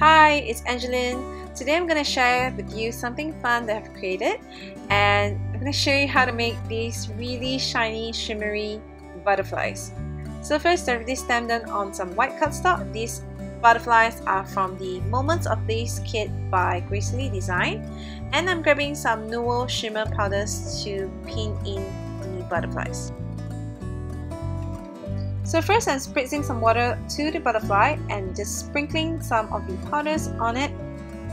Hi, it's Angeline. Today I'm going to share with you something fun that I've created, and I'm going to show you how to make these really shiny, shimmery butterflies. So first, I've already stamped them on some white cardstock. These butterflies are from the Moments of Bliss kit by Gracefully Design, and I'm grabbing some Nuo shimmer powders to pin in the butterflies. So first, I'm spritzing some water to the butterfly and just sprinkling some of the powders on it,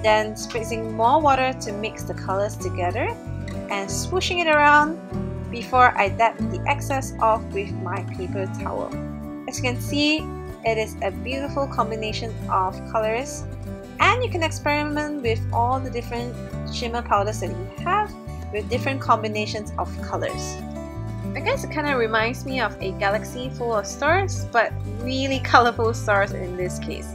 then spritzing more water to mix the colors together and swooshing it around before I dab the excess off with my paper towel. As you can see, it is a beautiful combination of colors, and you can experiment with all the different shimmer powders that you have with different combinations of colors. I guess it kind of reminds me of a galaxy full of stars, but really colorful stars in this case.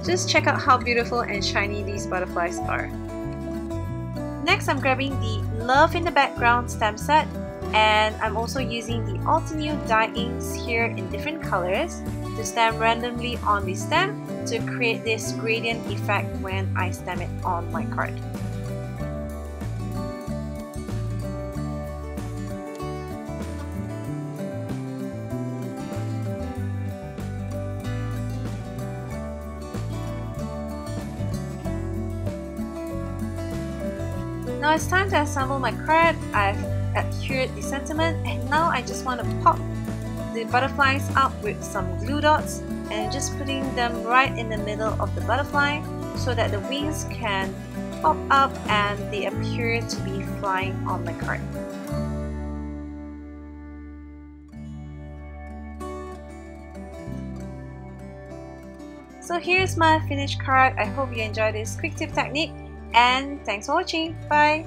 Just check out how beautiful and shiny these butterflies are. Next, I'm grabbing the Love in the Background stamp set, and I'm also using the Altenew dye inks here in different colors to stamp randomly on the stamp to create this gradient effect when I stamp it on my card. Now it's time to assemble my card. I've adhered the sentiment, and now I just want to pop the butterflies up with some glue dots and just putting them right in the middle of the butterfly so that the wings can pop up and they appear to be flying on my card. So here's my finished card. I hope you enjoyed this quick tip technique, and thanks for watching. Bye!